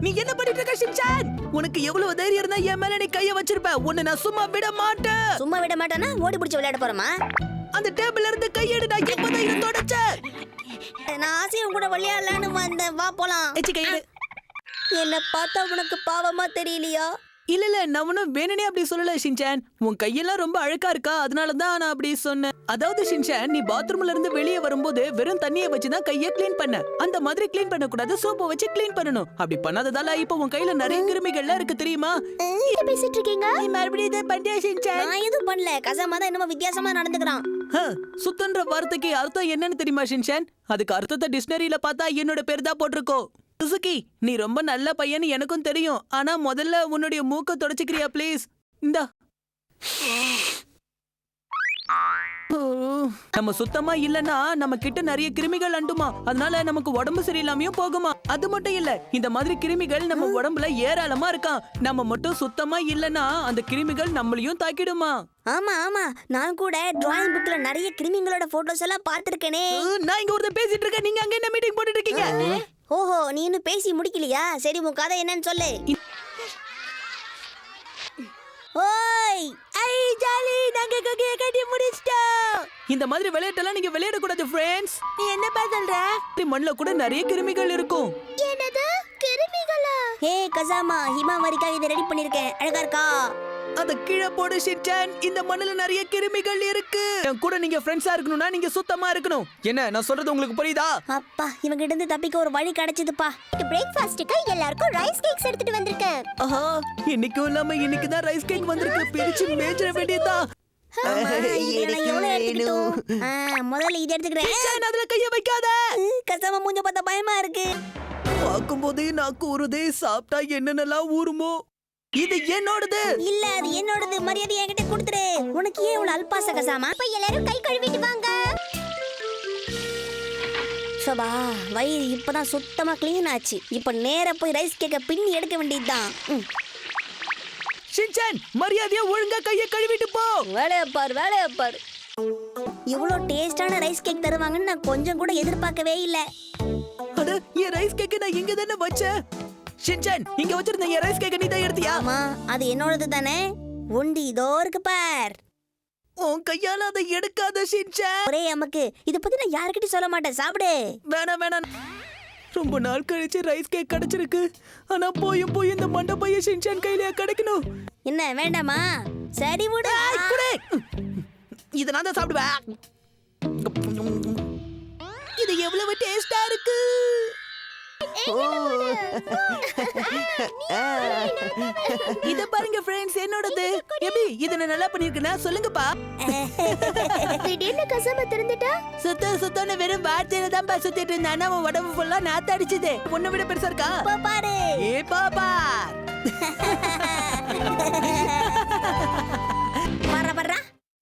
நீ என்ன பண்ணிட்டு இருக்க ஷின்சான்? உனக்கு எவ்வளவு தைரியம் இருந்தா என் மேல நீ கைய வச்சிருப்ப? உன்னை நான் சும்மா விட மாட்டேன். சும்மா விட மாட்டேனா? ஓடி பிடிச்சு விளையாட போறோமா? அந்த டேபிள்ல இருந்து கையெடு. நான் எப்பதான் இதை தொடச்சேன்? நான் ஆசையும் கூட விளையாடலான்னு வந்தேன். வா போலாம். கையெடு. என்ன பார்த்தா உனக்கு பாவமா தெரியலையா? இல்ல நான் ஒன்னும் வேணுனே அப்படி சொல்லல ஷின்சான். உன் கையெல்லாம் ரொம்ப அழுக்கா இருக்கா, அதனாலதான் நான் அப்படி சொன்னேன். அதாவது ஷின்சான், நீ பாத்ரூம்ல இருந்து வெளியே வரும்போது வெறும் தண்ணியை வச்சுதான் கையை கிளீன் பண்ண. அந்த மாதிரி கிளீன் பண்ண கூடாது, சோப்பை வச்சு கிளீன் பண்ணணும். அப்படி பண்ணாததால இப்ப உன் கையில நிறைய கிருமிகள்லாம் இருக்கு தெரியுமா? பேசிட்டு இருக்கீங்க? நீ மறுபடியும் இதை பண்ணியா ஷின்சான்? நான் எதுவும் பண்ணல. கசாமா தான் என்னமோ வித்தியாசமா நடந்துக்கிறான். சுத்தன்ற வார்த்தைக்கு அர்த்தம் என்னன்னு தெரியுமா ஷின்சான்? அதுக்கு அர்த்தத்தை டிக்ஷனரியில பார்த்தா என்னோட பேர் தான் போட்டிருக்கோம். சுசுகி, நீ ரொம்ப நல்ல பையன்னு எனக்கும் தெரியும். ஆனா முதல்ல உன்னுடைய மூக்க தொடச்சுக்கிறியா ப்ளீஸ்? இந்தா. நம்ம சுத்தமா இல்லனா நம்ம கிட்ட நிறைய கிருமிகள் அண்டுமா. அதனால நமக்கு உடம்பு சரியில்லாமையும் போகுமா. அது மட்டும் இல்ல, இந்த மாதிரி கிருமிகள் நம்ம உடம்புல ஏராளமா இருக்கான். நம்ம மட்டும் சுத்தமா இல்லனா அந்த கிருமிகள் நம்மளையும் தாக்கிடுமா. ஆமா ஆமா, நான் கூட டிராயிங் புக்ல நிறைய கிருமிகளோட போட்டோஸ் எல்லாம் பார்த்திருக்கேனே. நான் இங்க ஒருத்தர் பேசிட்டு இருக்கேன், நீங்க அங்க என்ன மீட்டிங் போட்டுட்டு இருக்கீங்க? ஓஹோ, நீ இன்னும் பேசி முடிக்கலையா? சரி, உன் கதை என்னன்னு சொல்லு. ஓய், ஐ ஜாலி, நாங்க கட்டி முடிச்சிட்டோம். இந்த மாதிரி விளையாட்டெல்லாம் நீங்க விளையாட கூடாது ஃப்ரெண்ட்ஸ். நீ என்னப்பா சொல்ற? மண்ணுல கூட நிறைய கிருமிகள் இருக்கும். என்னது கிருமிகளா? ஹே கசாமா, ஹிமாவரிக்கா இதை ரெடி பண்ணிருக்கேன். அழகா இருக்கா? அத கீழே போடு ஷின்சான். இந்த மண்ணுல நிறைய கிருமிகள் இருக்கு. என் கூட நீங்க ஃப்ரெண்ட்ஸா இருக்கணும்னா நீங்க சுத்தமா இருக்கணும். என்ன நான் சொல்றது உங்களுக்கு புரியுதா? அப்பா, இவங்க கிட்ட இருந்து தப்பிக்க ஒரு வழி கிடைச்சதுப்பா. பிரேக்ஃபாஸ்ட்க்கு எல்லாருக்கும் ரைஸ் கேக்ஸ் எடுத்துட்டு வந்திருக்கேன். ஆஹா, இன்னைக்கும் இல்லாம இன்னைக்கு தான் ரைஸ் கேக் வந்திருக்கு. பிரிச்சு மேய்ச்சற வேண்டியதா. முதல்ல இதை எடுத்துக்கிறேன். அதுல கைய வைக்காத. கசாம மூஞ்ச பார்த்தா பயமா இருக்கு. பாக்கும்போதே நாக்கு ஊறுதே. சாப்பிட்டா என்னென்னலாம் ஊறுமோ. இது என்னோடது. இல்ல, அது என்னோடது. மரியாதை என்கிட்ட கொடுத்துரு. உனக்கு ஏன் இவ்வளவு அல்பாச கசாமா? இப்ப எல்லாரும் கை கழுவிட்டு வாங்க. சபா, வயிறு இப்பதான் சுத்தமா கிளீன் ஆச்சு. இப்ப நேரா போய் ரைஸ் கேக்க பின்னி எடுக்க வேண்டியதுதான். ஷின்சான், மரியாதையா ஒழுங்கா கையை கழுவிட்டு போ. வேலைய பாரு. இவ்வளவு டேஸ்டான ரைஸ் கேக் தருவாங்கன்னு நான் கொஞ்சம் கூட எதிர்பார்க்கவே இல்ல. அட, என் ரைஸ் கேக்க நான் இங்க தானே வச்சேன். ஷின்சான், இங்க வச்சிருந்த என் ரைஸ் கேக்க நீ தான் எடுத்தியா? ஆமா, அது என்னோடது தானே. உண்டி இதோ இருக்கு பார். உன் கையால அதை எடுக்காத ஷின்சான். ஒரே நமக்கு இத பத்தி நான் யார்கிட்டயும் சொல்ல மாட்டேன். சாப்பிடு. வேணாம். ரொம்ப நாள் கழிச்சு ரைஸ் கேக் கிடைச்சிருக்கு. ஆனா போயும் இந்த மண்டை பைய ஷின்சான் கையில கிடைக்கணும். என்ன வேண்டாமா? சரி விடு. இத நான் தான் சாப்பிடுவேன். இது எவ்வளவு டேஸ்டா இருக்கு. இத பாருங்க ஃப்ரெண்ட்ஸ், என்னோடது. எப்படி இத நான் நல்லா பண்ணிருக்கேனா சொல்லுங்கப்பா. திடீர்னு கசாம திறந்துட்டா? சுத்தன்னு வெறும் வார்த்தையில தான் சுத்திட்டு இருந்தா அவன் உடம்பு ஃபுல்லா நாத்த அடிச்சுது. உன்னை விட பெருசா இருக்கா? பாரு. ஏ பாப்பா.